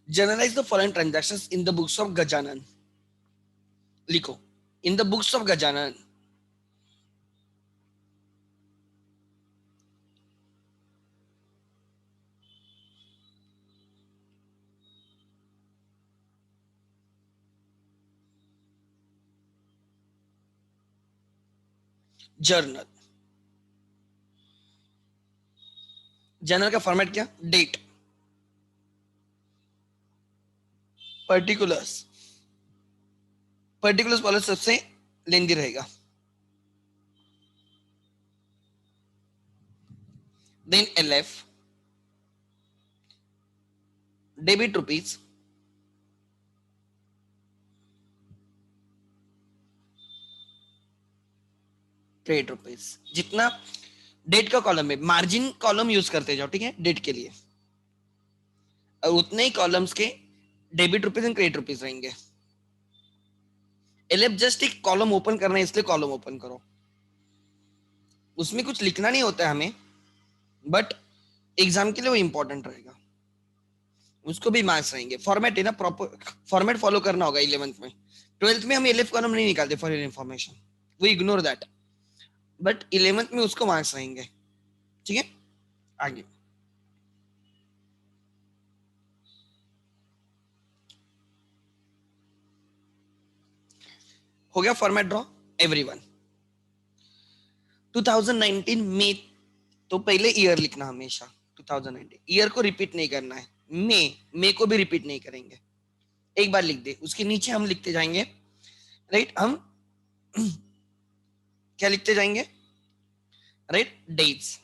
Generalized the following transactions in the books of Gajanan. लिखो, in the books of Gajanan. Journal. Journal का format क्या? Date, particulars. Particulars वाला सबसे lengthy रहेगा. Then LF, debit rupees, credit rupees. जितना date का column है, मार्जिन कॉलम यूज करते जाओ, ठीक है, डेट के लिए, और उतने ही कॉलम्स के debit rupees and credit rupees रहेंगे. LF जस्ट एक कॉलम ओपन करना है, इसलिए कॉलम ओपन करो. उसमें कुछ लिखना नहीं होता है हमें, बट एग्जाम के लिए वो इंपॉर्टेंट रहेगा. उसको भी मार्क्स रहेंगे. फॉर्मेट है ना, प्रॉपर फॉर्मेट फॉलो करना होगा. 11th में, 12th में हम LF कॉलम नहीं निकालते, फॉर योर इन्फॉर्मेशन, वो इग्नोर दैट. बट 11th में उसको मार्क्स रहेंगे. ठीक है, आगे. हो गया फॉर्मेट ड्रॉ. एवरीवन, 2019 में, तो पहले ईयर लिखना हमेशा. 2019 ईयर को रिपीट नहीं करना है. मे को भी रिपीट नहीं करेंगे. एक बार लिख दे, उसके नीचे हम लिखते जाएंगे. राइट, हम क्या लिखते जाएंगे? Right, dates.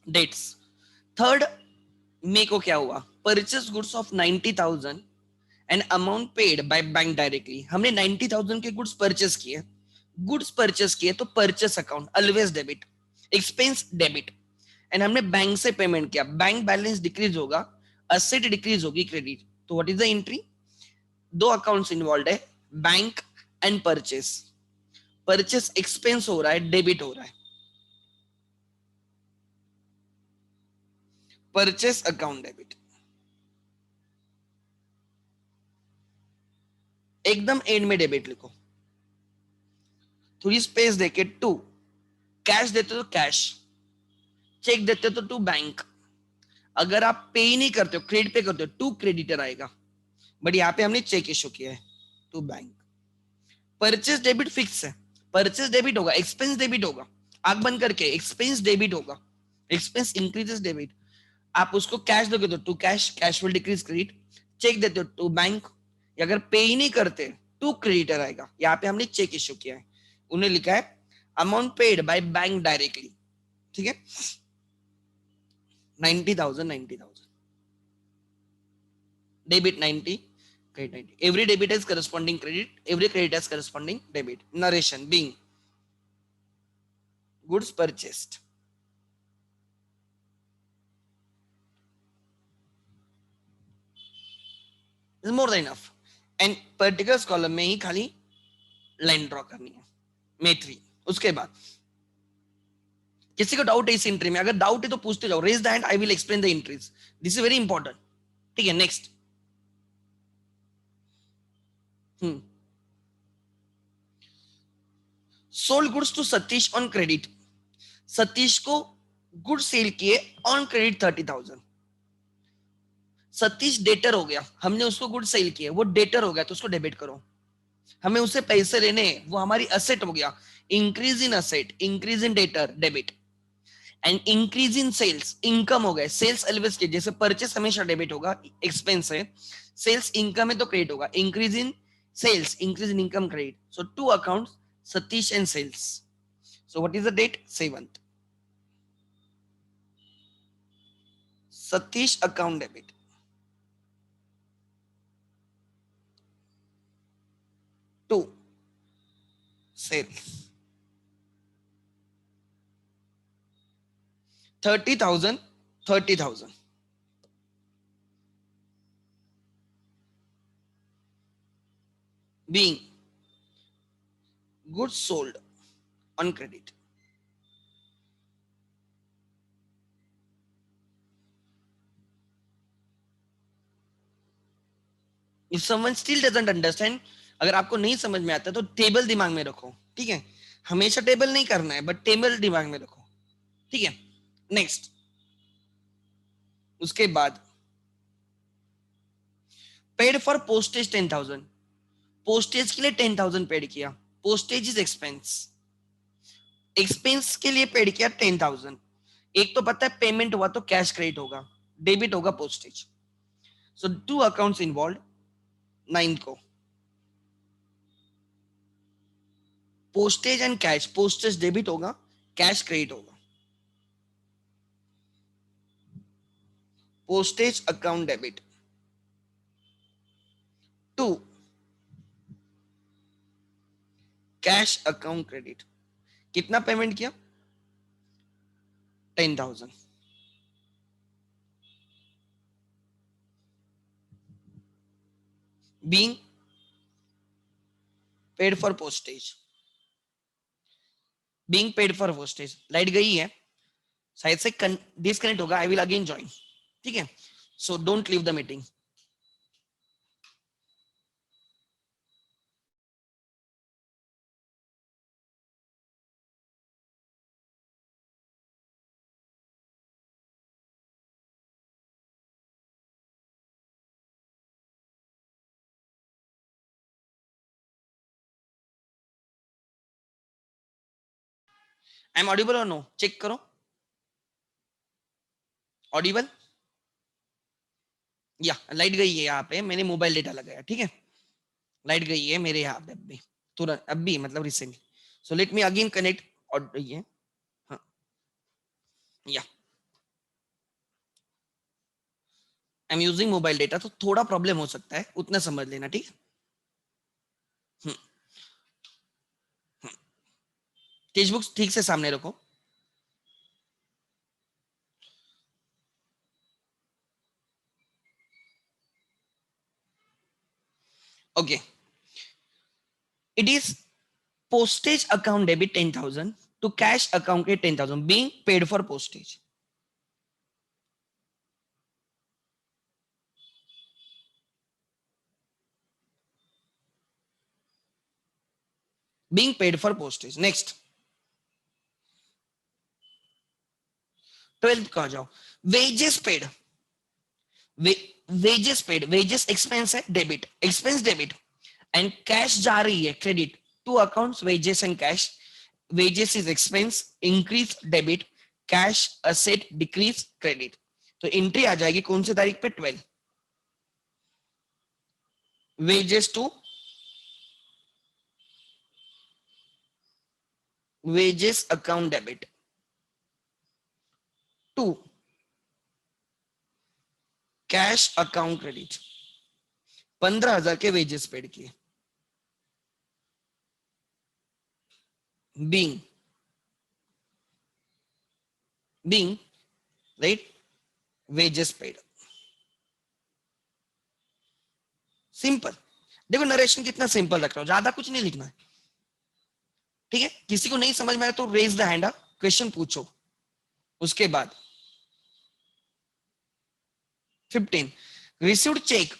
Dates. Third May को क्या हुआ? Purchase goods of 90,000 and amount paid by bank directly. हमने 90,000 के गुड्स परचेस किए. गुड्स परचेस किए तो purchase account always debit, expense debit. And हमने बैंक से पेमेंट किया, बैंक बैलेंस डिक्रीज होगा, असेट डिक्रीज होगी, क्रेडिट. तो व्हाट इज द एंट्री? दो अकाउंट्स इन्वॉल्व है, bank and purchase. Purchase expense हो रहा है, डेबिट हो रहा है. Purchase account debit. एकदम एंड में डेबिट लिखो. थोड़ी स्पेस देके टू. कैश देते तो कैश, चेक देते तो टू बैंक. अगर आप पे ही नहीं करते हो, क्रेडिट पे करते हो, टू क्रेडिटर आएगा. बट यहाँ पे हमने चेक इशू किया है, to bank. Purchase debit fix है. परचेस डेबिट होगा, एक्सपेंस डेबिट होगा. आंख बंद करके एक्सपेंस डेबिट होगा. Expense increases debit. आप उसको कैश दोगे तो to cash, cash will decrease credit. Cheque देते हो टू बैंक. अगर पे ही नहीं करते, टू क्रेडिटर आएगा. यहाँ पे हमने चेक इशू किया है, उन्हें लिखा है amount paid by bank directly. ठीक है, 90,000, 90,000 debit, 90 credit, 90. Every debit has corresponding credit, every credit has corresponding debit. Narration being goods purchased. Is more than enough. And particulars column में ही खाली लाइन ड्रॉ करनी है. मे 3. उसके बाद किसी को डाउट है इस एंट्री में? अगर डाउट है तो पूछते जाओ. Raise the hand, I will explain the entries. This is very important. ठीक है, next. Sold goods to Satish on credit. Satish को गुड सेल किए ऑन क्रेडिट 30,000. सतीश डेटर हो गया, हमने उसको गुड सेल किया, वो डेटर हो गया तो उसको डेबिट करो. हमें उससे पैसे लेने, वो हमारी असेट हो गया. Increase in asset, increase in debtor, debit. And increase in sales, income हो गए. सेल्स एलवेज के, जैसे परचेस हमेशा डेबिट होगा, एक्सपेंस है. सेल्स इनकम है तो क्रेडिट होगा. Increase in sales, increase in income, credit. So two account, Satish and sales. So what is the date? 7th. Satish account debit. 2 sales. 30,000, 30,000 being goods sold on credit. If someone still doesn't understand, अगर आपको नहीं समझ में आता तो table दिमाग में रखो, ठीक है? हमेशा टेबल नहीं करना है, बट टेबल दिमाग में रखो, ठीक है? नेक्स्ट, उसके बाद पेड फॉर पोस्टेज 10,000, पोस्टेज के लिए 10,000 पेड किया, पोस्टेज इज एक्सपेंस, एक्सपेंस के लिए पेड किया 10,000। एक तो पता है पेमेंट हुआ तो कैश क्रेडिट होगा, डेबिट होगा postage. So two accounts involve, 9 को postage and cash, postage debit होगा, कैश क्रेडिट होगा। Postage account debit. 2 cash account credit, कितना पेमेंट किया? 10,000। Being paid for postage, being paid for postage. Light गई है, शायद से डिस्कनेक्ट होगा, आई विल अगेन ज्वाइन, ठीक है? So don't leave the meeting. I am audible और नो? चेक करो, ऑडिबल? या लाइट गई है यहाँ पे, मैंने मोबाइल डेटा लगाया, ठीक है? लाइट गई है मेरे यहाँ पे अभी, तुरंत अभी, मतलब recently. So let me again connect, और ये हाँ, या I am using mobile data, तो थोड़ा प्रॉब्लम हो सकता है, उतना समझ लेना, ठीक है? टेक्स्ट बुक्स ठीक से सामने रखो। Okay, it is postage account debit 10,000 to cash account के 10,000 being paid for postage, being paid for postage। next 12th का जाओ, wages paid, wages paid, wages expense है debit, expense debit, and cash जा रही है credit, two accounts wages and cash, wages is expense, increase debit, cash asset decrease credit। तो entry आ जाएगी कौन सी तारीख पे? 12, wages to wages account debit, to cash account credit, 15,000 के वेजेस पेड किए, being being right, wages paid. Simple, देखो narration कितना सिंपल रख रहा हूं, ज्यादा कुछ नहीं लिखना है, ठीक है? किसी को नहीं समझ में आया तो रेज द हैंड, क्वेश्चन पूछो। उसके बाद 15 received cheque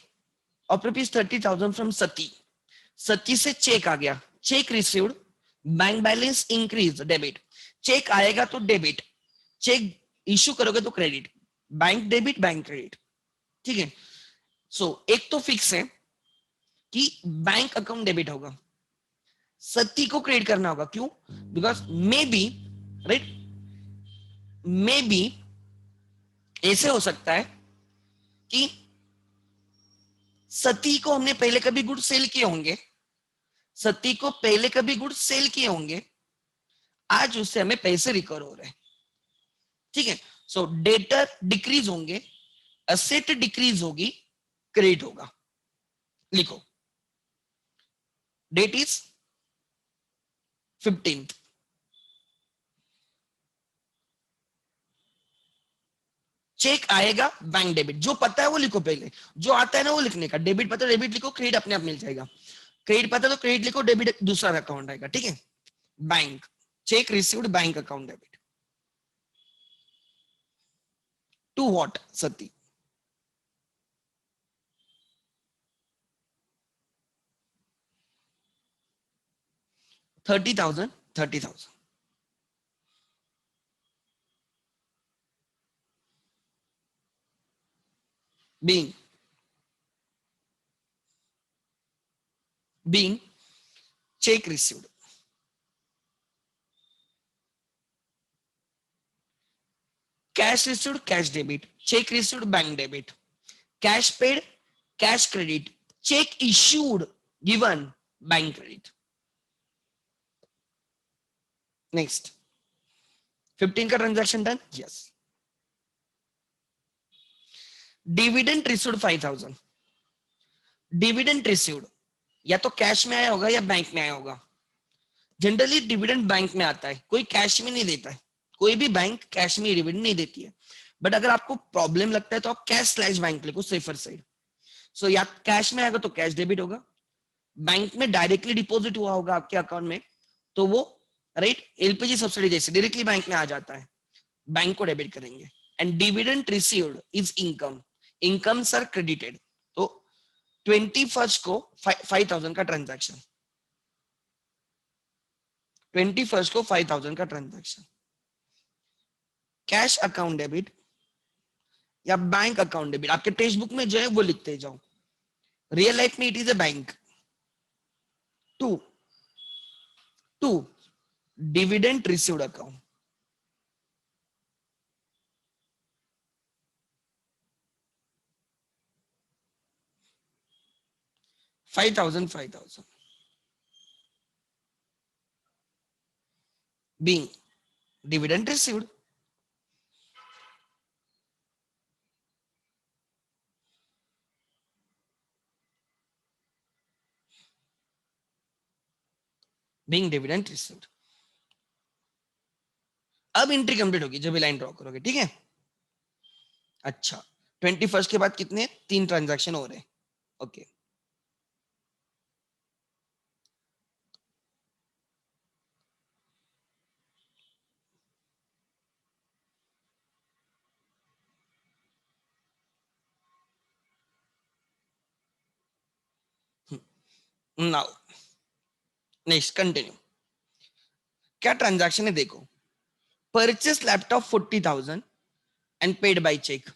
of ₹30,000 from Sati, Sati से चेक आ गया, cheque received, bank balance increase debit, cheque आएगा तो डेबिट, चेक इश्यू करोगे तो credit, bank debit bank credit, ठीक है? सो एक तो फिक्स है कि बैंक अकाउंट डेबिट होगा, सती को क्रेडिट करना होगा, क्यों? Because may be, right, may be ऐसे हो सकता है कि सती को हमने पहले कभी गुड सेल किए होंगे, सती को पहले कभी गुड सेल किए होंगे, आज उससे हमें पैसे रिकवर हो रहे हैं, ठीक है? सो डेटर डिक्रीज होंगे, असेट डिक्रीज होगी, क्रेडिट होगा। लिखो, डेट इज 15th, चेक आएगा बैंक डेबिट, जो पता है वो लिखो पहले, जो आता है ना वो लिखने का, डेबिट पता है डेबिट लिखो, क्रेडिट अपने आप मिल जाएगा, क्रेडिट पता है तो क्रेडिट लिखो, डेबिट दूसरा अकाउंट आएगा, ठीक है? Bank, cheque received bank account debit, to what? Sati, 30,000, 30,000. Being check received, cash received, cash debit, check received, bank debit, cash paid, cash credit, check issued, given, bank credit. Next, 15 का transaction done. Yes. Dividend received 5,000. Dividend received या तो cash में आया होगा या bank में आया होगा. जनरली डिविडेंड बैंक में आता है, कोई कैश में नहीं देता है. कोई भी बैंक कैश में डिविडेंड नहीं देती है. बट अगर आपको प्रॉब्लम लगता है तो आप कैश स्लैश बैंक लिखो, सेफर साइड. सो या कैश में आएगा तो कैश डेबिट होगा, बैंक में डायरेक्टली डिपॉजिट हुआ होगा आपके अकाउंट में तो वो राइट एलपीजी सब्सिडी जैसे डायरेक्टली बैंक में आ जाता है, बैंक को डेबिट करेंगे. And dividend received is income, incomes are credited. तो 21 को 5,000 का ट्रांजैक्शन, 21 को 5,000 का ट्रांजैक्शन. कैश अकाउंट डेबिट या बैंक अकाउंट डेबिट आपके टेक्स्ट बुक में जो है वो लिखते जाओ. रियल लाइफ में it is a bank. To dividend received account. Five thousand being dividend received. Being dividend received. अब एंट्री कंप्लीट होगी जब लाइन ड्रॉ करोगे. ठीक है. अच्छा 21 के बाद कितने 3 ट्रांजैक्शन हो रहे हैं. Okay now next continue. क्या ट्रांजैक्शन है देखो. Purchase laptop 40,000 and paid by cheque.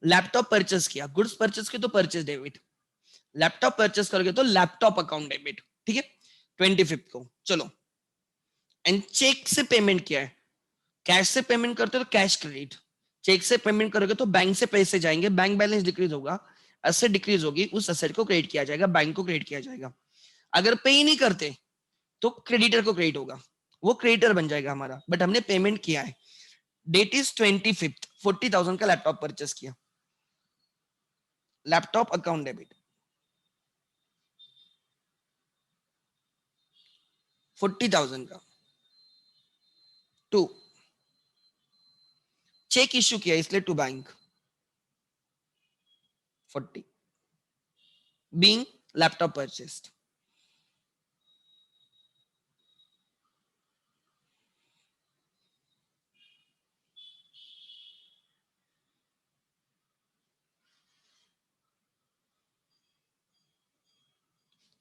Laptop purchase किया, गुड्स परचेस किया तो परचेस डेबिट. लैपटॉप परचेस करोगे तो लैपटॉप अकाउंट डेबिट. ठीक है 25 को. चलो एंड चेक से पेमेंट किया है, कैश से पेमेंट करते हो तो कैश क्रेडिट. चेक से पेमेंट करोगे तो बैंक से पैसे जाएंगे, बैंक बैलेंस डिक्रीज होगा, एसेट डिक्रीज होगी, उस एसेट को क्रेडिट किया जाएगा, बैंक को क्रेडिट किया जाएगा. अगर पे ही नहीं करते तो क्रेडिटर को क्रेडिट होगा, वो क्रेडिटर बन जाएगा हमारा. बट हमने पेमेंट किया है. Date is 25th. 40,000 का लैपटॉप परचेस किया, लैपटॉप अकाउंट डेबिट. 40,000 का. टू चेक इश्यू किया इसलिए to bank 40 being laptop purchased.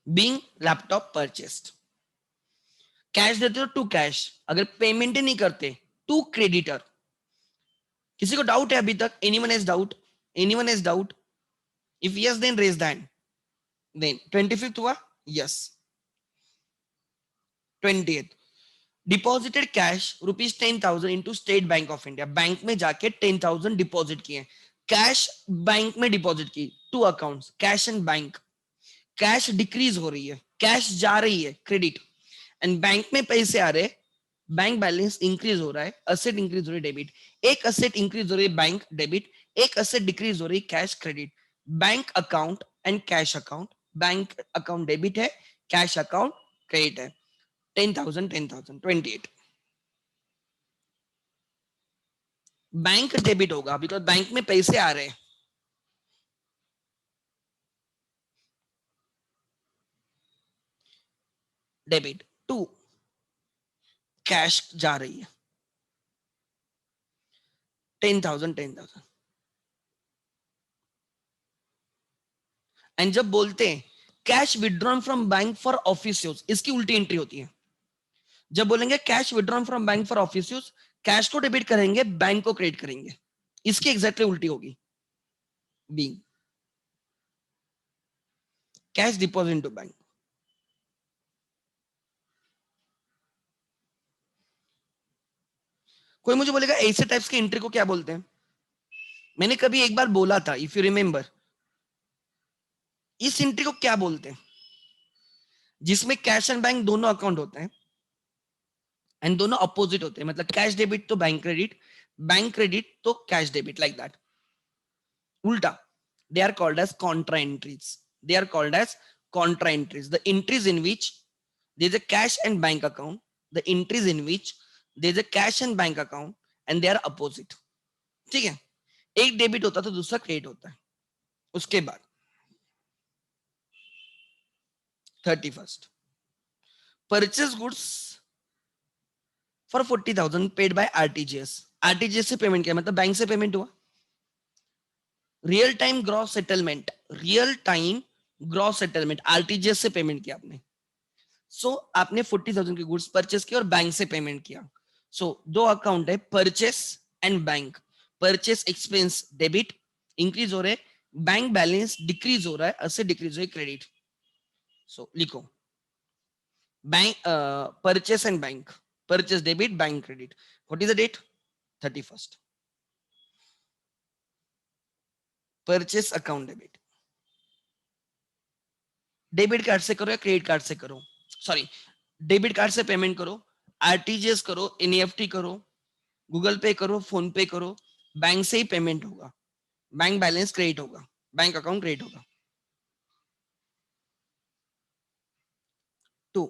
Being laptop purchased. Cash देते हो टू कैश, अगर पेमेंट ही नहीं करते टू क्रेडिटर. किसी को डाउट है अभी तक? Anyone has doubt? Anyone has doubt? If yes then raise the hand. Then 25th हुआ. Yes 20th deposited cash ₹10,000 into State Bank of India. Bank में जाके 10,000 डिपॉजिट किए. कैश बैंक में डिपॉजिट की, two accounts cash and bank. Cash decrease हो रही है, cash जा रही है क्रेडिट, एंड बैंक में पैसे आ रहे, बैंक बैलेंस इंक्रीज हो रहा है, असेट इंक्रीज हो रही है डेबिट. एक असेट इंक्रीज हो रही है बैंक डेबिट, एक असेट डिक्रीज हो रही है cash credit. Bank account and cash account. Bank account debit है, कैश अकाउंट क्रेडिट है. 10,000 10,000 28. बैंक डेबिट होगा बिकॉज बैंक में पैसे आ रहे हैं. डेबिट. टू कैश जा रही है 10,000 10,000. एंड जब बोलते हैं cash withdrawn from bank for office use, इसकी उल्टी एंट्री होती है. जब बोलेंगे cash withdrawn from bank for office use, cash को डेबिट करेंगे, बैंक को क्रेडिट करेंगे, इसकी एग्जैक्टली उल्टी होगी। B, cash deposit into bank. कोई मुझे बोलेगा ऐसे टाइप्स के एंट्री को क्या बोलते हैं? मैंने कभी एक बार बोला था, इफ यू रिमेंबर, इस एंट्री को क्या बोलते हैं? जिसमें कैश एंड बैंक दोनों अकाउंट होते हैं एंड दोनों अपोजिट होते हैं, मतलब कैश डेबिट तो बैंक क्रेडिट, बैंक क्रेडिट तो कैश डेबिट, लाइक दैट। उल्टा, they are called as contra entries. They are called as contra entries, the entries in which there is a cash and bank account, the entries in which there is a cash and bank account and they are opposite। ठीक है, एक debit होता है तो दूसरा credit होता है। उसके बाद 31st, purchase goods for 40,000 paid by RTGS. RTGS से पेमेंट किया मतलब बैंक से पेमेंट हुआ। Real time gross settlement, real time gross settlement, RTGS से पेमेंट किया आपने। सो आपने 40,000 के गुड्स परचेस किया और बैंक से पेमेंट किया। सो दो अकाउंट है, purchase and bank. Purchase expense debit increase हो रहे, बैंक बैलेंस डिक्रीज हो रहा है, ऐसे डिक्रीज हो क्रेडिट। सो लिखो bank, purchase and bank, purchase debit, bank credit. What is the date? 31st। Purchase account debit, debit card से करो या क्रेडिट कार्ड से करो, सॉरी डेबिट कार्ड से पेमेंट करो, आरटीजीएस करो, एनईएफटी करो, गूगल पे करो, फोन पे करो, बैंक से ही पेमेंट होगा, बैंक बैलेंस क्रेडिट होगा, बैंक अकाउंट क्रेडिट होगा। 2,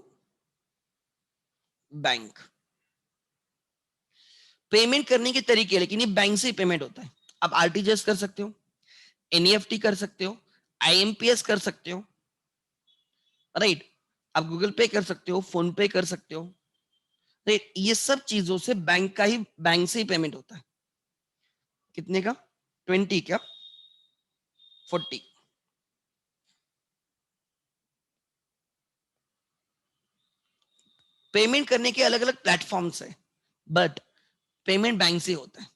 बैंक। पेमेंट करने के तरीके, लेकिन ये बैंक से ही पेमेंट होता है। आप आरटीजीएस कर सकते हो, एनईएफटी कर सकते हो, आईएमपीएस कर सकते हो, राइट। आप गूगल पे कर सकते हो, फोन पे कर सकते हो, राइट। ये सब चीजों से बैंक का ही, बैंक से ही पेमेंट होता है। कितने का? 20 क्या? 40। पेमेंट करने के अलग अलग प्लेटफॉर्म्स है, बट पेमेंट बैंक से होता है।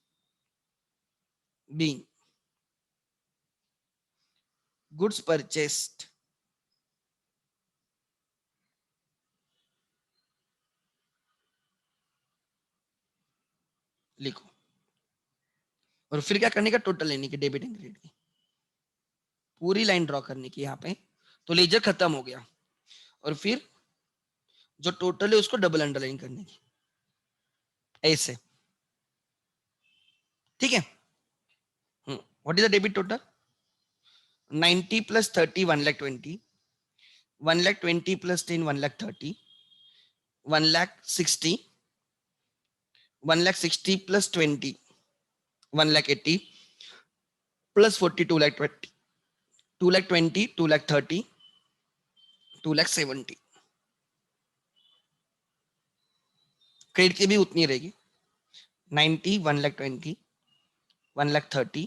बीइंग गुड्स परचेस्ड, लिखो। और फिर क्या करने का? टोटल लेने की, डेबिट एंड क्रेडिट की पूरी लाइन ड्रॉ करने की यहाँ पे। तो लेजर खत्म हो गया, और फिर जो टोटल है उसको डबल अंडरलाइन करने की, ऐसे। ठीक है। What is the debit total? 90 plus 30 1,20,000, 1,20,000 plus 10 1,30,000, 1,60,000, 1,60,000 plus 20 1,80,000 plus 40 2,20,000, 2,20,000 2,30,000 2,70,000। Credit की भी उतनी रहेगी, 90 1,20,000 1,30,000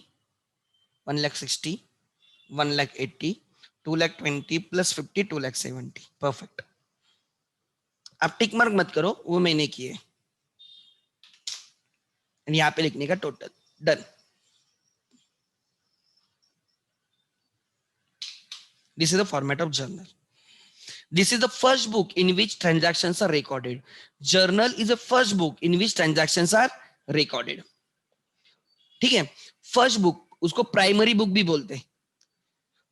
1,60,000 1,80,000 2,20,000 प्लस 50 2,70,000। परफेक्ट। आप टिक मार्क मत करो, वो मैंने किए, यहाँ पे लिखने का total. Done. This is the format of journal. This is the first book in which transactions are recorded. Journal is the first book in which transactions are recorded. ठीक है। फर्स्ट बुक, उसको प्राइमरी बुक भी बोलते हैं।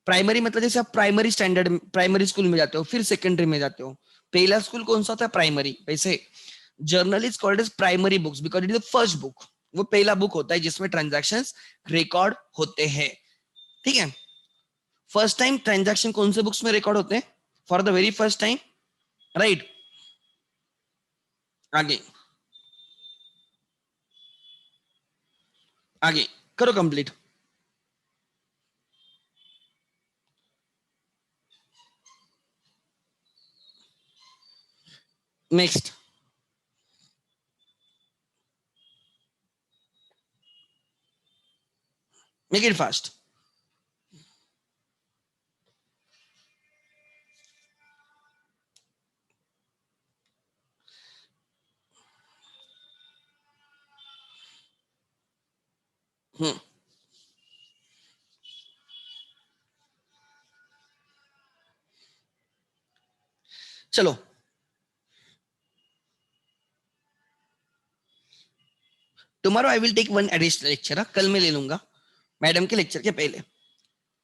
Primary मतलब जैसे आप primary standard, primary school में जाते हो, फिर सेकेंडरी में जाते हो, पहला स्कूल कौन सा होता है? प्राइमरी। वैसे journal is called as primary books because it is the first book. वो पहला बुक होता है जिसमें ट्रांजैक्शंस रिकॉर्ड होते हैं। ठीक है। फर्स्ट टाइम ट्रांजैक्शन कौन से बुक्स में रिकॉर्ड होते हैं? For the very first time, right. आगे आगे करो complete. Next, make it fast. Hmm, चलो tomorrow I will take one additional lecture, कल मैं ले लूंगा मैडम के लेक्चर के पहले,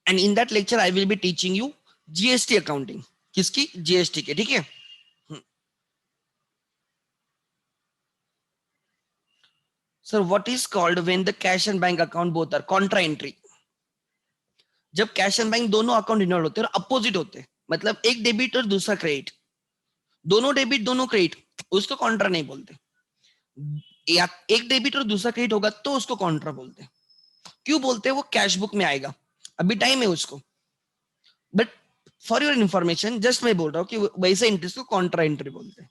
and in that lecture I will be teaching you GST accounting. किसकी? जीएसटी के, ठीक है। Sir what is called when the cash and bank account both are contra entry? जब कैश एंड बैंक दोनों account involve होते हैं और opposite होते हैं, मतलब एक डेबिट और दूसरा क्रेडिट, दोनों डेबिट दोनों क्रेडिट, उसको कॉन्ट्रा नहीं बोलते। या एक डेबिट और दूसरा क्रेडिट होगा तो उसको कॉन्ट्रा बोलते हैं। क्यों बोलते हैं? वो कैश बुक में आएगा, अभी टाइम है उसको, but for your information just मैं बोल रहा हूँ कि वैसे इंटरेस्ट को कॉन्ट्रा एंट्री बोलते हैं,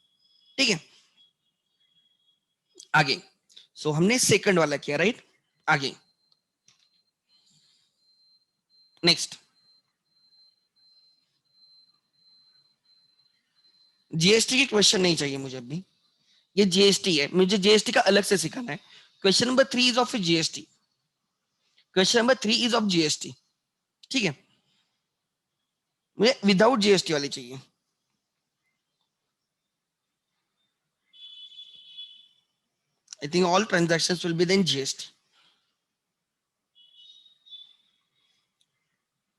ठीक है। आगे सो हमने सेकंड वाला किया, राइट। आगे नेक्स्ट जीएसटी के क्वेश्चन नहीं चाहिए मुझे अभी, ये जीएसटी है, मुझे जीएसटी का अलग से सिखाना है। Question number 3 is of GST, question number 3 is of GST, ठीक है। मुझे विदाउट जीएसटी वाली चाहिए। I think all transactions will be then GST.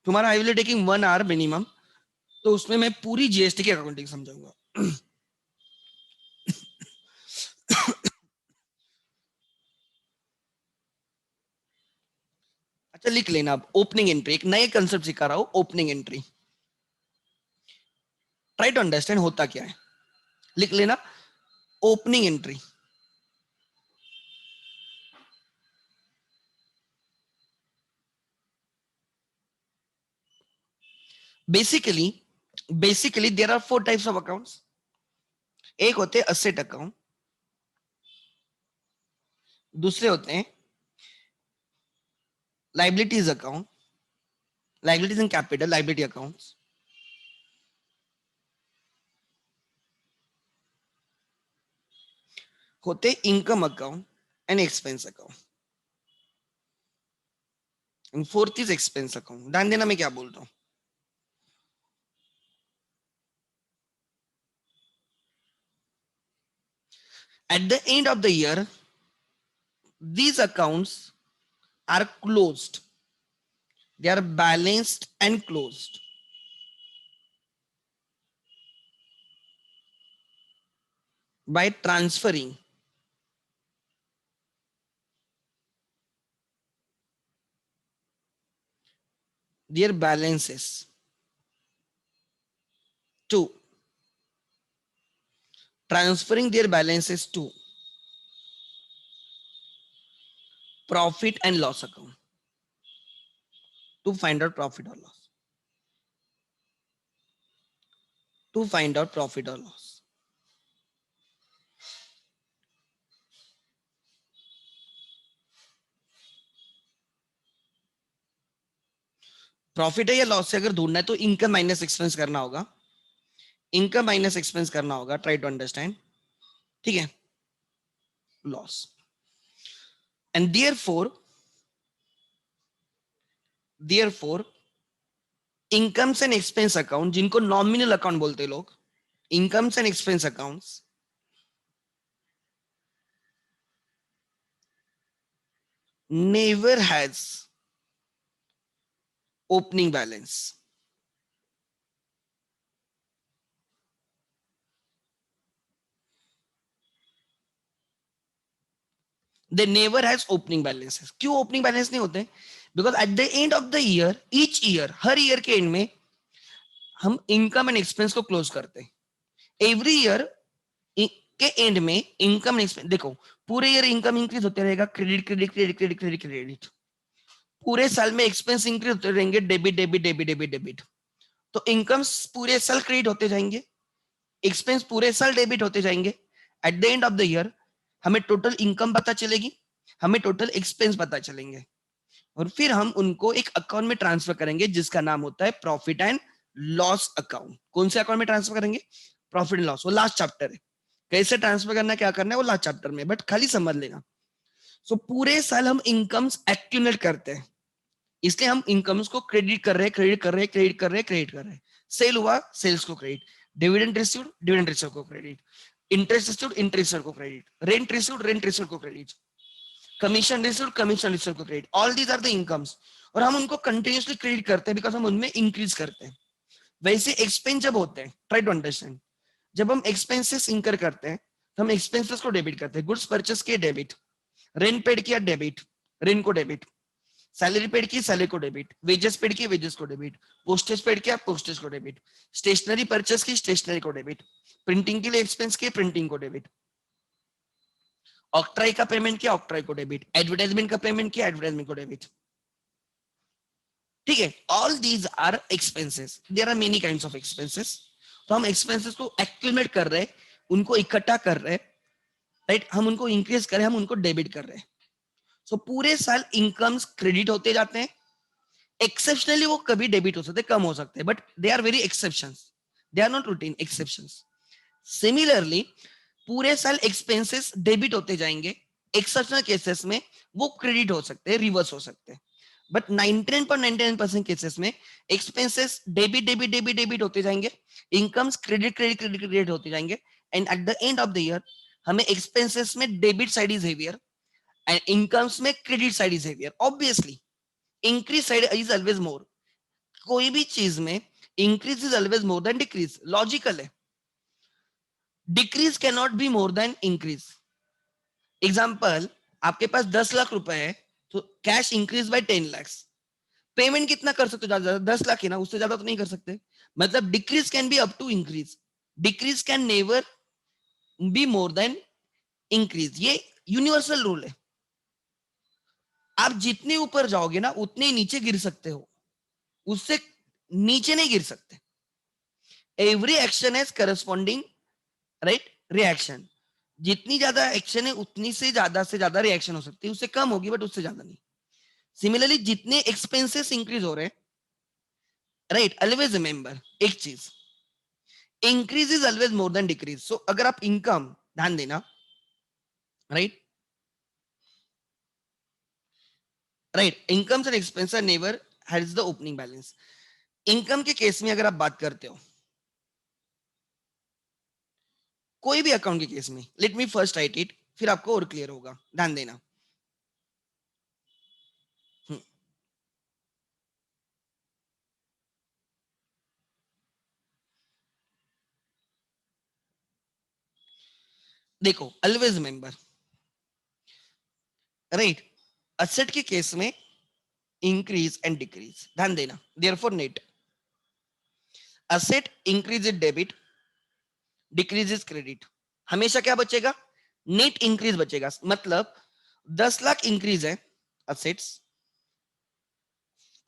तुम्हारा I will taking 1 hour minimum, तो उसमें मैं पूरी जीएसटी की अकाउंटिंग समझाऊंगा। अच्छा लिख लेना, अब ओपनिंग एंट्री, एक नए कंसेप्ट सिखा रहा हूं, opening entry. Try to understand होता क्या है, लिख लेना opening entry. Basically basically there are 4 types of accounts. एक होते हैं असेट अकाउंट, दूसरे होते हैं liabilities account, liabilities and capital liability accounts, होते income account and expense account, and fourth is expense account. ध्यान देना मैं क्या बोल रहा हूं। At the end of the year these accounts are closed, they are balanced and closed by transferring their balances to profit and loss account to find out profit or loss, to find out profit or loss। Profit है या loss है अगर ढूंढना है तो income minus expense करना होगा, income minus expense करना होगा, ट्राई टू अंडरस्टैंड, ठीक है। Loss and therefore incomes and expense account, जिनको नॉमिनल अकाउंट बोलते हैं लोग, incomes and expense accounts never has opening balance, they never has opening balances। क्यों ओपनिंग बैलेंस नहीं होते? Because at the end of the year, each year, her year के and में हम इनकम एंड एक्सपेंस को क्लोज करते हैं। Every year के एंड में इनकम एंड एक्सपेंस, देखो पूरे ईयर इनकम इंक्रीज होते रहेगा, credit credit credit credit credit credit, पूरे साल में एक्सपेंस इंक्रीज होते रहेंगे, debit debit debit debit debit. तो इनकम पूरे साल क्रेडिट होते जाएंगे, एक्सपेंस पूरे साल डेबिट होते जाएंगे। Eight the end of the year हमें टोटल इनकम पता चलेगी, हमें टोटल एक्सपेंस पता चलेंगे, और फिर हम उनको एक अकाउंट में ट्रांसफर करेंगे जिसका नाम होता है प्रॉफिट एंड लॉस अकाउंट। कौन से अकाउंट में ट्रांसफर करेंगे? Profit and loss. वो लास्ट चैप्टर है, कैसे ट्रांसफर करना है क्या करना है वो लास्ट चैप्टर में, बट खाली समझ लेना। सो पूरे साल हम इनकम्स एक्यूमुलेट करते हैं, इसलिए हम इनकम्स को क्रेडिट कर रहे हैं, क्रेडिट कर रहे हैं, क्रेडिट कर रहे हैं, क्रेडिट कर रहे हैं। सेल हुआ, सेल्स को credit, dividend received, dividend received को क्रेडिट, इंटरेस्ट रिसीव्ड, इंटरेस्ट को credit, rent received, rent received को credit, commission received, commission received को credit. All these are the incomes, और हम उनको कंटिन्यूसली क्रेडिट करते हैं बिकॉज हम उनमें इंक्रीज करते हैं। वैसे एक्सपेंस जब होते हैं, ट्राई टू अंडरस्टैंड, जब हम एक्सपेंसेस इंकर करते हैं तो हम एक्सपेंसेस को डेबिट करते हैं। गुड्स परचेस किए डेबिट, रेंट पेड किया डेबिट, रेंट को डेबिट, सैलरी पेड की सैलरी को डेबिट, वेजेस पेड की वेजेस को डेबिट, पोस्टेज पेड किया पोस्टेज को डेबिट, स्टेशनरी परचेस की स्टेशनरी को डेबिट, प्रिंटिंग के लिए एक्सपेंस किए प्रिंटिंग को डेबिट, ऑक्ट्राई का पेमेंट किया ऑक्ट्राई को डेबिट, एडवर्टाइजमेंट का पेमेंट किया एडवर्टाइजमेंट को डेबिट। ठीक है, all these are expenses, there are many kinds of expenses. तो हम एक्सपेंसेस को एक्यूमुलेट कर रहे हैं, उनको इकट्ठा कर रहे हैं, राइट, हम उनको इंक्रीज कर रहे हैं, हम उनको डेबिट कर रहे हैं। सो पूरे साल इनकम्स क्रेडिट होते जाते हैं। एक्सेप्शनली वो कभी डेबिट हो सकते, कम हो सकते हैं, but they are very exceptions, they are not routine exceptions. Similarly पूरे साल एक्सपेंसेस डेबिट होते जाएंगे, एक्सेप्शनल केसेस में वो क्रेडिट हो सकते हैं, रिवर्स हो सकते हैं, बट 99.99% केसेस में expenses debit debit debit debit होते जाएंगे, incomes credit credit credit credit होते जाएंगे, and at the end of the year हमें एक्सपेंसेस में debit side is heavier and incomes में credit side is heavier. Obviously increase side is always more, कोई भी चीज में increase is always more than decrease, logical है। Decrease can not be more than increase. Example, आपके पास 10 लाख रुपए है तो cash increase by 10 lakhs, payment कितना कर सकते हो, ज्यादा 10 लाख है ना, उससे ज्यादा तो नहीं कर सकते। मतलब decrease can be up to increase, decrease can never be more than increase, ये यूनिवर्सल रूल है। आप जितने ऊपर जाओगे ना उतने ही नीचे गिर सकते हो, उससे नीचे नहीं गिर सकते। Every action has corresponding, right, reaction. जितनी ज्यादा एक्शन है उतनी से ज्यादा रिएक्शन हो सकती है, उससे कम होगी बट उससे ज्यादा नहीं। सिमिलरली जितने एक्सपेंसेस इंक्रीज हो रहे हैं, राइट, ऑलवेज रिमेंबर एक चीज, increase is always more than decrease. So अगर आप इनकम, ध्यान देना, right, right, incomes and expense are never has the opening balance. Income के केस में अगर आप बात करते हो, कोई भी अकाउंट के केस में, let me first right it, फिर आपको और क्लियर होगा, ध्यान देना। हम्म, देखो, ऑलवेज रिमेंबर, राइट, असेट के केस में इंक्रीज एंड डिक्रीज, ध्यान देना। Therefore net asset increase is debit, decrease is credit, हमेशा क्या बचेगा, नेट इंक्रीज बचेगा। मतलब 10 लाख इंक्रीज है असेट्स,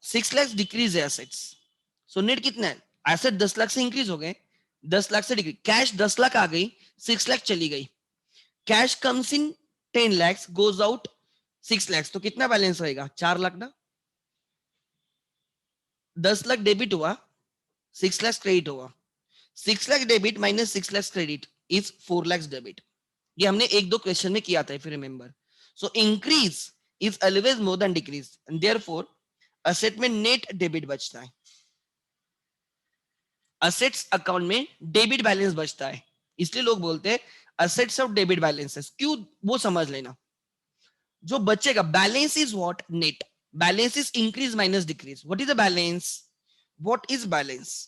6 लाख डिक्रीज है असेट्स, सो नेट कितना है, एसेट 10 लाख से इंक्रीज हो गए, 10 लाख से डिक्रीज, कैश 10 लाख आ गई, 6 लाख चली गई, cash comes in 10 lakhs, goes out 6 lakhs, तो कितना बैलेंस रहेगा, 4 लाख ना। 10 लाख डेबिट हुआ, 6 lakhs क्रेडिट हुआ, 6 lakh debit minus 6 lakhs credit is 4 lakhs debit. ये हमने एक दो क्वेश्चन में किया था, if you remember. So increase is always more than decrease, and therefore asset में नेट डेबिट बचता है, असेट्स अकाउंट में डेबिट बैलेंस बचता है। इसलिए लोग बोलते हैं असेट्स ऑफ डेबिट बैलेंसेस, क्यों, वो समझ लेना। जो बचेगा, balance is what, net, balance is increase minus decrease. What is the balance, what is balance,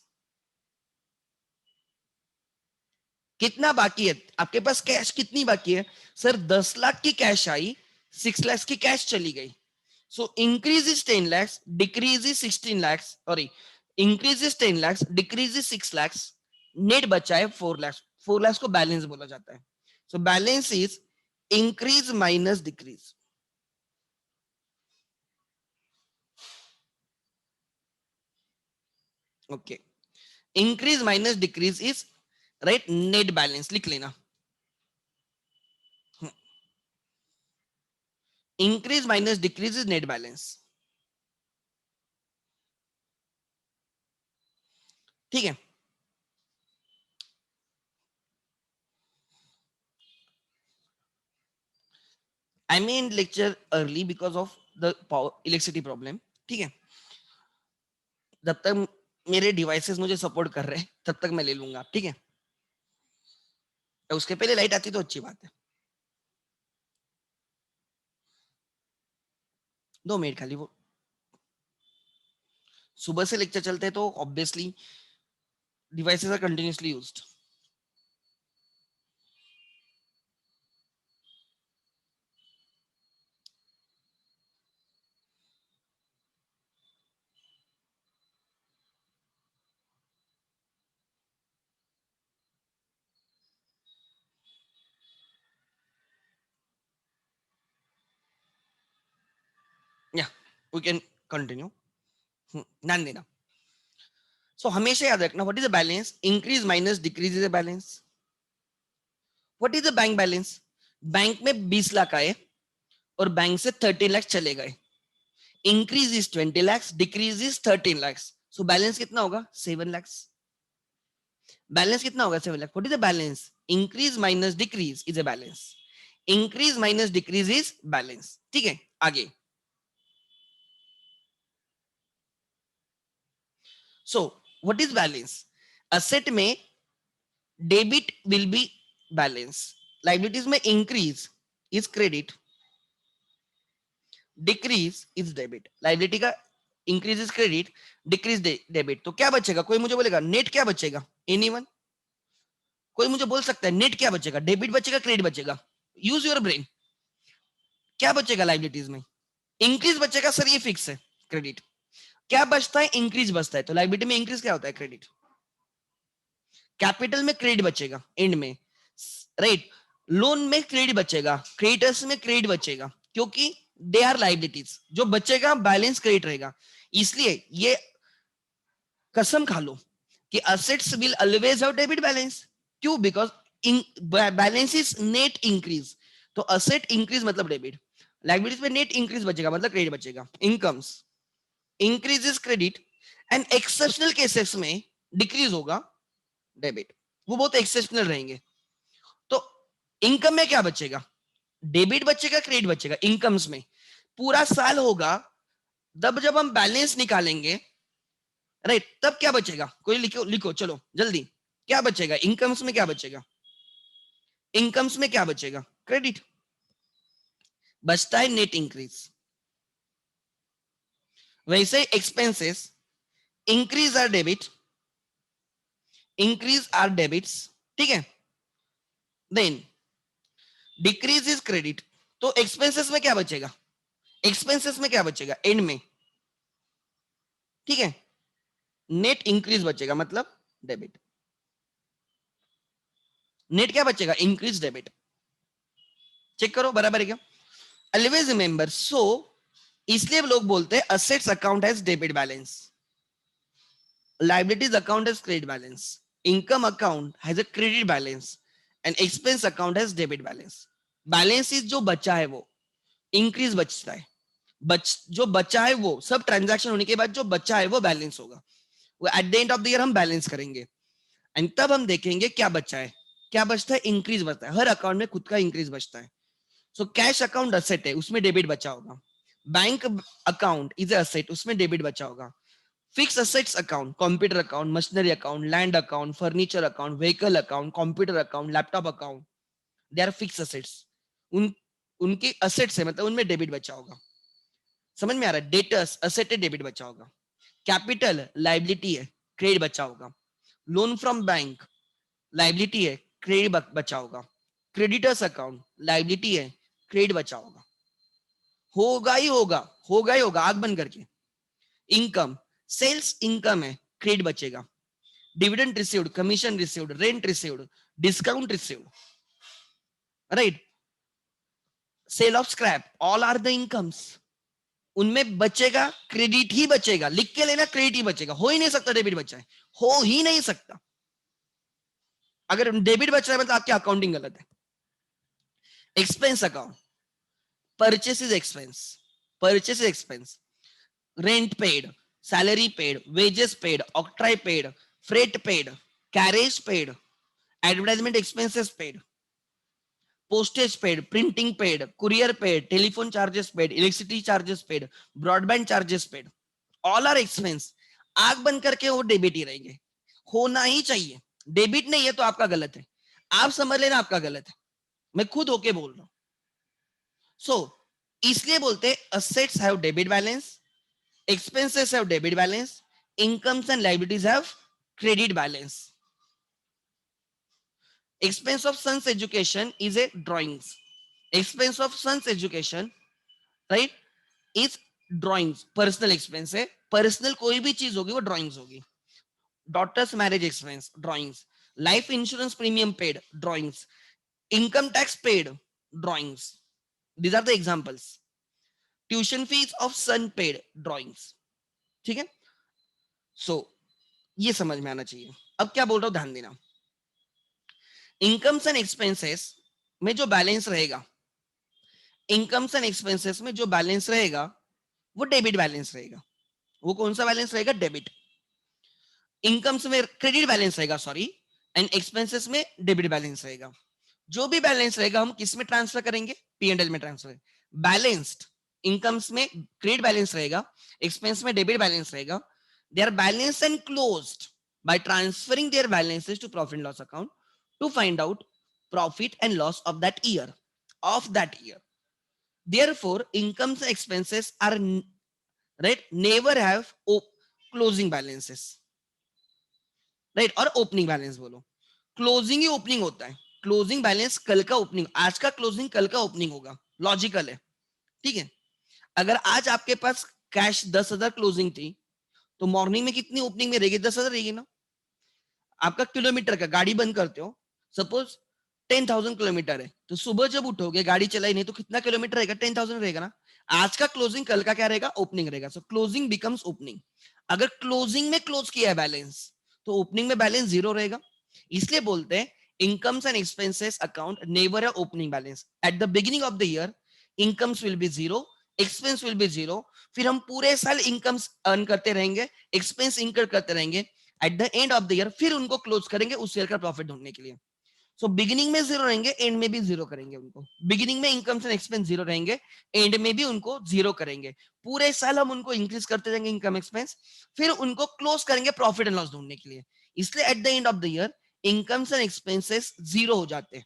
कितना बाकी है आपके पास, कैश कितनी बाकी है। सर 10 लाख की कैश आई, 6 lakhs की कैश चली गई, so increase is 10 lakhs, decrease is 16 lakhs, sorry, increase is 10 lakhs, decrease is 6 lakhs, net बचा है 4 lakhs, 4 lakhs को बैलेंस बोला जाता है। So balance is increase minus decrease. Okay, increase minus decrease is, right, net balance लिख लेना। Increase minus decrease is net balance, ठीक है। I mean lecture early because of the electricity problem, ठीक है। जब तक मेरे डिवाइसेस मुझे सपोर्ट कर रहे हैं तब तक मैं ले लूंगा, ठीक है। उसके पहले लाइट आती तो अच्छी बात है। 2 मिनट खाली, वो सुबह से लेक्चर चलते हैं तो obviously devices are continuously used. या वी कैन कंटिन्यू। ध्यान देना। सो हमेशा याद रखना, what is the balance? Increase minus decrease is a balance. What is the bank balance? Bank में 20 लाख आए और बैंक से 30 लाख चले गए। Increase is 20 lakh, decrease is 13 lakh. So balance कितना होगा? 7 लाख। बैलेंस कितना होगा? 7 lakh. What is the balance? Increase minus decrease is a balance. Increase minus decrease is balance, ठीक है। आगे, so what is balance? Asset में debit will be balance, liabilities में increase is credit, decrease is debit. Liability का increase is credit, decrease debit. तो क्या बचेगा? कोई मुझे बोलेगा नेट क्या बचेगा? एनीवन? कोई मुझे बोल सकता है नेट क्या बचेगा? डेबिट बचेगा, क्रेडिट बचेगा? Use your brain. क्या बचेगा लाइबिलिटीज में? इंक्रीज बचेगा सर, ये फिक्स है। क्रेडिट क्या बचता है? इंक्रीज बचता है। तो लाइबिलिटी में इंक्रीज क्या होता है? क्रेडिट। कैपिटल में क्रेडिट बचेगा एंड में, राइट। लोन में क्रेडिट बचेगा, क्रेडिटर्स में क्रेडिट बचेगा, क्योंकि दे आर लाइबिलिटीज। जो बचेगा बैलेंस क्रेडिट रहेगा। इसलिए ये कसम खा लो कि assets will always have debit balance. क्यों? Because balance is net increase. तो असेट इंक्रीज मतलब डेबिट, लाइबिलिटीज में नेट इंक्रीज बचेगा मतलब क्रेडिट बचेगा। Incomes increases credit and exceptional cases में डिक्रीज होगा डेबिट। वो बहुत एक्सेप्शनल रहेंगे। तो इनकम में क्या बचेगा? डेबिट बचेगा, क्रेडिट बचेगा। इनकम्स में पूरा साल होगा, तब जब हम बैलेंस निकालेंगे, राइट, तब क्या बचेगा? कोई लिखो लिखो, चलो जल्दी। क्या बचेगा? इनकम्स में क्या बचेगा? इनकम्स में क्या बचेगा? क्रेडिट बचता है, नेट इंक्रीज। वैसे expenses increase are debit, increase are debits, ठीक है। Then decrease is credit. तो एक्सपेंसेस में क्या बचेगा? एक्सपेंसेस में क्या बचेगा एंड में? ठीक है, नेट इंक्रीज बचेगा मतलब डेबिट। नेट क्या बचेगा? Increase debit. चेक करो बराबर है क्या? Always remember. सो इसलिए लोग बोलते हैं assets account has debit balance, liabilities account has credit balance, income account has a credit balance and expense account has debit balance. Balance is जो बचा है वो, इंक्रीज बचता है। जो बचा है वो सब ट्रांजैक्शन होने के बाद जो बचा है वो बैलेंस होगा। वो eight the end of the year हम बैलेंस करेंगे एंड तब हम देखेंगे क्या बचा है। क्या बचता है? इंक्रीज बचता है। हर अकाउंट में खुद का इंक्रीज बचता है। सो कैश अकाउंट असेट है, उसमें डेबिट बचा होगा। बैंक अकाउंट इज असेट, उसमें डेबिट बचा होगा। Fix assets account, computer account, machinery account, land account, furniture account, vehicle account, computer account, laptop account, they are fix assets. उन उनके assets है मतलब उनमें डेबिट बचा होगा। समझ में आ रहा है? डेटर्स असेट है, डेबिट बचा होगा। कैपिटल लाइबिलिटी है, क्रेडिट बचा होगा। लोन फ्रॉम बैंक लाइबिलिटी है, क्रेडिट बचा होगा। क्रेडिटर्स अकाउंट लाइबिलिटी है, क्रेडिट बचा होगा। होगा ही होगा, होगा ही होगा, आग बंद करके। इनकम सेल्स इनकम है, क्रेडिट बचेगा। Dividend received, commission received, rent received, discount received, right. Sale of scrap, all are the incomes. उनमें बचेगा क्रेडिट ही बचेगा। लिख के लेना, क्रेडिट ही बचेगा। हो ही नहीं सकता डेबिट बचा है, हो ही नहीं सकता। अगर डेबिट बच रहा है मतलब आपकी अकाउंटिंग गलत है। Expense account, purchase is expense, purchase is expense, rent paid, salary paid, wages paid, octroi paid, freight paid, carriage paid, advertisement expenses paid, postage paid, printing paid, courier paid, telephone charges paid, electricity charges paid, broadband charges paid, all are expense. आग बंद करके वो debit ही रहेंगे, होना ही चाहिए. Debit नहीं है तो आपका गलत है, आप समझ लेना आपका गलत है, मैं खुद होके बोल रहा हूं. सो इसलिए बोलते assets have debit balance, expenses have debit balance, incomes and liabilities have credit balance. Expense of son's education is a drawings. Expense of son's education, right, is drawings. Personal expense है, personal कोई भी चीज होगी वो drawings होगी. Daughter's marriage expense, drawings. Life insurance premium paid, drawings. Income tax paid, drawings. These are the examples. Tuition fees of son paid, drawings. ठीक है. So ये समझ में आना चाहिए. अब क्या बोल रहा हूं ध्यान देना. इनकम्स एंड एक्सपेंसेस में जो बैलेंस रहेगा, इनकम्स एंड एक्सपेंसेस में जो बैलेंस रहेगा वो डेबिट बैलेंस रहेगा. वो कौन सा बैलेंस रहेगा? डेबिट. इनकम्स में क्रेडिट बैलेंस रहेगा, सॉरी, एंड एक्सपेंसेस में डेबिट बैलेंस रहेगा. जो भी बैलेंस रहेगा हम किस में ट्रांसफर करेंगे? P&L में ट्रांसफर. बैलेंस्ड इनकम्स में क्रेडिट बैलेंस रहेगा, एक्सपेंस में डेबिट बैलेंस रहेगा. They are balanced and closed by transferring their balances to profit and loss account to find out profit and loss of that year. Therefore, incomes and expenses are right never have closing balances, right, और opening balance बोलो. Closing ही opening होता है. Closing balance कल का opening, आज का closing कल का ओपनिंग होगा. लॉजिकल है, ठीक है. अगर आज आपके पास कैश 10,000 क्लोजिंग थी तो मॉर्निंग में कितनी ओपनिंग में रहेगी? 10,000 रहेगी ना. आपका किलोमीटर का गाड़ी बंद करते हो, सपोज 10,000 किलोमीटर है, तो सुबह जब उठोगे गाड़ी चलाई नहीं तो कितना किलोमीटर रहेगा? 10,000 रहेगा ना. आज का क्लोजिंग कल का क्या रहेगा? ओपनिंग रहेगा. सो क्लोजिंग बिकम्स ओपनिंग. अगर क्लोजिंग में क्लोज किया है बैलेंस तो ओपनिंग में बैलेंस जीरो रहेगा. इसलिए बोलते हैं incomes and expenses account never है opening balance. At the beginning of the year incomes will be zero, expense will be zero. फिर हम पूरे साल इनकम्स अर्न करते रहेंगे, एक्सपेंस इंकर करते रहेंगे. Eight the end of the year फिर उनको क्लोज करेंगे उस ईयर का प्रॉफिट ढूंढने के लिए. सो बिगिनिंग में जीरो रहेंगे, एंड में भी जीरो करेंगे उनको. बिगिनिंग में इनकम्स एंड एक्सपेंस जीरो रहेंगे, एंड में भी उनको जीरो करेंगे. पूरे साल हम उनको इंक्रीज करते जाएंगे इनकम एक्सपेंस, फिर उनको क्लोज करेंगे प्रॉफिट एंड लॉस ढूंढने के लिए. इसलिए eight the end of the year incomes and expenses zero हो जाते हैं.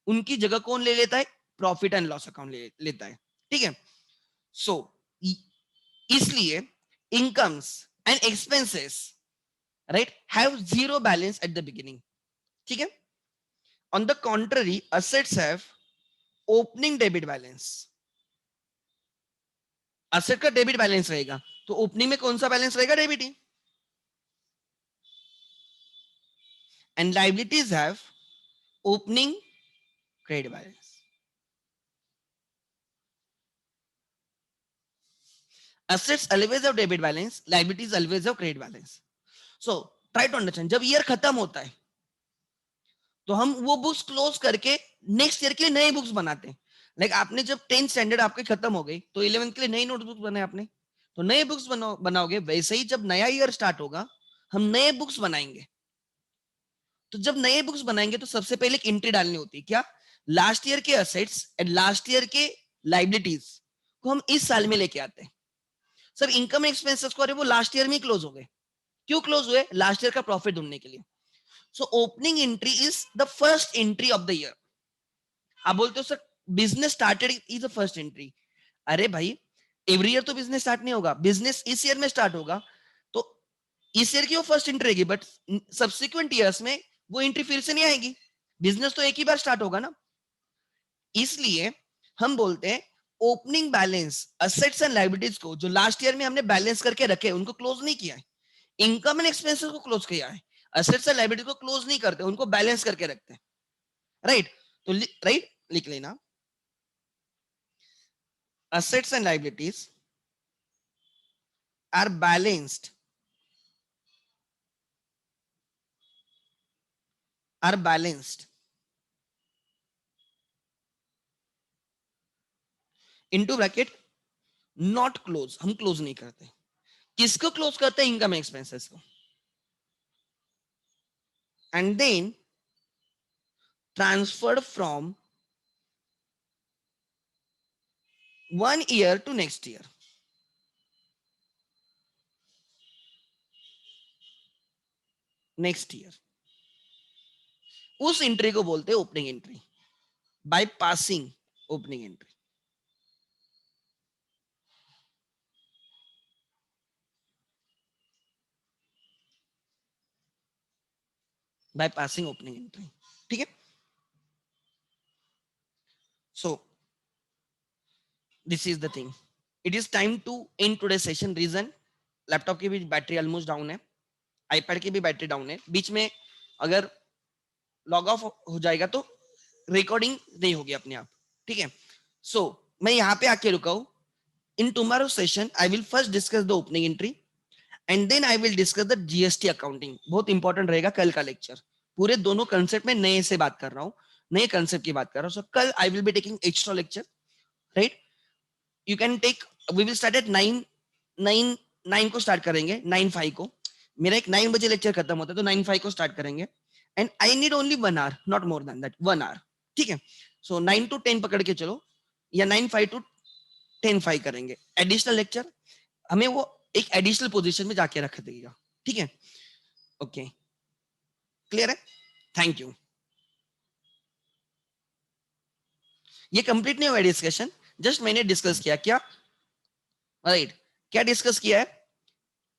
उनकी जगह कौन ले लेता है? प्रॉफिट एंड लॉस अकाउंट लेता है. ठीक है. सो इसलिए incomes and expenses right have zero balance at the beginning. ठीक है. On the contrary, assets have opening debit balance. Asset का डेबिट बैलेंस रहेगा तो ओपनिंग में कौन सा बैलेंस रहेगा? Debit he. And liabilities have opening credit balance. Assets always have debit balance, liabilities always have credit balance. So try to understand. जब year खत्म होता है तो हम वो बुक्स क्लोज करके नेक्स्ट ईयर के लिए नए बुक्स बनाते हैं. लाइक आपने जब 10th स्टैंडर्ड आपके खत्म हो गई तो 11th के लिए नई नोटबुक बनाए आपने, तो नए बुक्स बनाओगे. वैसे ही जब नया ईयर स्टार्ट होगा हम नए बुक्स बनाएंगे. तो जब नए बुक्स बनाएंगे तो सबसे पहले एक एंट्री डालनी होती है. क्या? लास्ट ईयर के असेट्स एंड लास्ट ईयर के लाइबिलिटीज को हम इस साल में लेके आते हैं. सर इनकम एक्सपेंसेस को, अरे वो लास्ट ईयर में ही क्लोज हो गए. क्यों क्लोज हुए? लास्ट ईयर का प्रॉफिट ढूंढने के लिए. So opening entry is the first entry of the year. आप बोलते हो sir business started is the first entry. अरे भाई एवरी ईयर तो बिजनेस स्टार्ट नहीं होगा, बिजनेस इस ईयर में स्टार्ट होगा तो इस ईयर की वो फर्स्ट एंट्री रहेगी, बट सब्सिक्वेंट ईयर्स में वो एंट्री फिर से नहीं आएगी. बिजनेस तो एक ही बार स्टार्ट होगा ना. इसलिए हम बोलते हैं opening balance assets and liabilities को जो लास्ट ईयर में हमने बैलेंस करके रखे उनको क्लोज नहीं किया है. इनकम एंड एक्सपेंसेस को क्लोज किया है, असेट्स एंड लायबिलिटी को क्लोज नहीं करते, उनको बैलेंस करके रखते हैं. राइट. तो राइट लिख लेना. Assets and liabilities are balanced into bracket not close. हम क्लोज नहीं करते. किसको क्लोज करते हैं? इनकम एक्सपेंसेस को. And then transferred from 1 year to next year, next year, उस एंट्री को बोलते हैं opening entry, by passing opening entry. By passing opening entry, ठीक है। So this is the thing, it is time to end today session. Reason, laptop की भी battery almost down है, iPad की भी बैटरी डाउन है, बीच में अगर लॉग ऑफ हो जाएगा तो रिकॉर्डिंग नहीं होगी अपने आप, ठीक है। सो मैं यहाँ पे आके रुका हूं। In tomorrow session I will first discuss the opening entry and then I will discuss the GST accounting. बहुत इंपॉर्टेंट रहेगा कल का लेक्चर, पूरे दोनों कंसेप्ट में नए से बात कर रहा हूँ, नए कंसेप्ट की बात कर रहा हूँ। सो कल I will be taking extra lecture, right. You can take, we will start at 9 को स्टार्ट करेंगे, 9:05 को। मेरा एक 9 बजे लेक्चर खत्म होता है तो 9:05 को स्टार्ट करेंगे and I need only 1 hour, not more than that, 1 hour, ठीक है। सो 9 to 10 पकड़ के चलो, या 9:05 to 10:05 करेंगे एडिशनल लेक्चर। हमें वो एक एडिशनल पोजीशन में जाके रख देगा, ठीक है। ओके, क्लियर है, थैंक यू। ये कंप्लीट नहीं हुआ डिस्कशन, जस्ट मैंने डिस्कस किया क्या, राइट। क्या डिस्कस किया है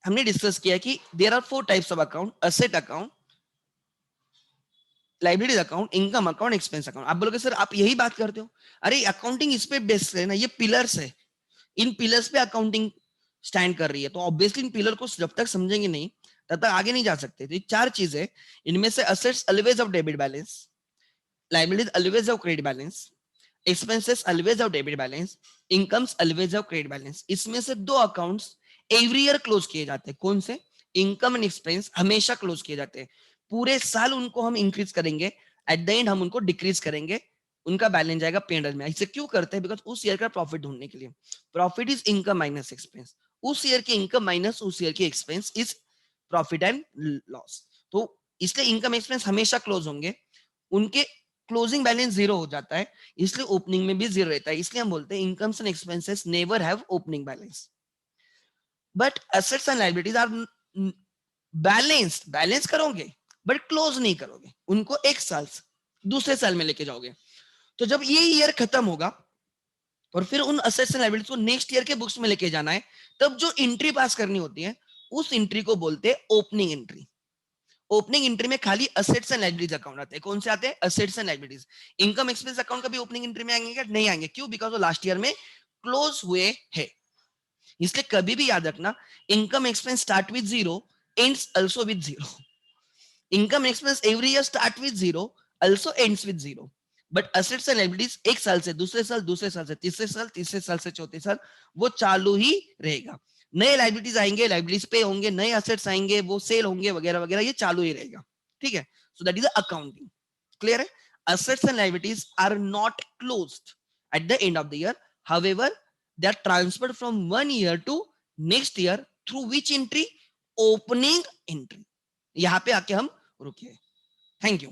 हमने? डिस्कस किया कि there are 4 types of account, asset account, liabilities account, income account, expense account. आप बोलोगे सर आप यही बात करते हो, अरे अकाउंटिंग इस पे बेस्ड है ना, ये पिलर्स है, इन पिलर्स पे अकाउंटिंग स्टैंड कर रही है, तो ऑब्वियसली इन पिलर को जब तक समझेंगे नहीं तब तक आगे नहीं जा सकते। तो ये 4 चीजें, इनमें से assets always of debit balance, liabilities always have credit balance, expenses always have debit balance, incomes always have credit balance। इसमें से 2 अकाउंट्स एवरी ईयर क्लोज किए जाते हैं। कौन से? इनकम एंड एक्सपेंस हमेशा क्लोज किए जाते हैं, पूरे साल उनको हम इंक्रीज करेंगे, एट द एंड हम उनको डिक्रीज करेंगे, उनका बैलेंस जाएगा पेंडल में। इसे क्यों करते हैं? बिकॉज उस ईयर का प्रॉफिट ढूंढने के लिए। Profit is income minus expense, उस ईयर की इनकम माइनस उस ईयर की expense is profit and loss. तो इसलिए इनकम एक्सपेंस हमेशा क्लोज होंगे, उनके क्लोजिंग बैलेंस जीरो हो जाता है, इसलिए ओपनिंग में भी जीरो रहता है। इसलिए हम बोलते हैं incomes and expenses never have opening balance, but assets and liabilities are balanced. Balance करोगे बट क्लोज नहीं करोगे, उनको एक साल से दूसरे साल में लेके जाओगे। तो जब ये ईयर खत्म होगा और फिर उन असेट्स एंड लायबिलिटीज को नेक्स्ट ईयर के बुक्स में लेके जाना है, तब जो एंट्री पास करनी होती है उस एंट्री को बोलते हैं ओपनिंग एंट्री। ओपनिंग एंट्री में खाली असेट्स एंड लायबिलिटीज अकाउंट आते हैं। कौन से आते हैं? Assets and liabilities. Income expense account कभी ओपनिंग एंट्री में आएंगे क्या? नहीं आएंगे। क्यों? बिकॉज वो लास्ट ईयर में क्लोज हुए हैं। इसलिए कभी भी याद रखना, income expense start with zero, ends also with zero. Income expense every year start with zero, also ends with zero. But assets and liabilities एक साल से दूसरे साल, दूसरे साल से तीसरे साल, तीसरे साल से चौथे साल वो चालू ही रहेगा। नए लायबिलिटीज आएंगे, लायबिलिटीज पे होंगे, नए असेट्स आएंगे, वो सेल होंगे वगैरह वगैरह, ये चालू ही रहेगा, ठीक है। So that is accounting, clear है। Assets and liabilities are not closed at the end of the year, however they are transferred from one year to next year through which entry? Opening entry। यहां पे आके हम रुके। Thank you.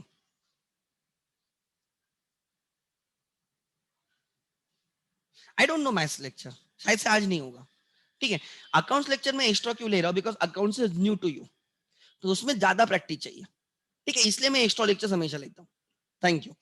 I don't know maths lecture, शायद से आज नहीं होगा, ठीक है। अकाउंट्स लेक्चर में एक्स्ट्रा क्यों ले रहा हूं? Because accounts is new to you, तो उसमें ज्यादा प्रैक्टिस चाहिए, ठीक है, इसलिए मैं एक्स्ट्रा लेक्चर हमेशा लेता हूँ। Thank you.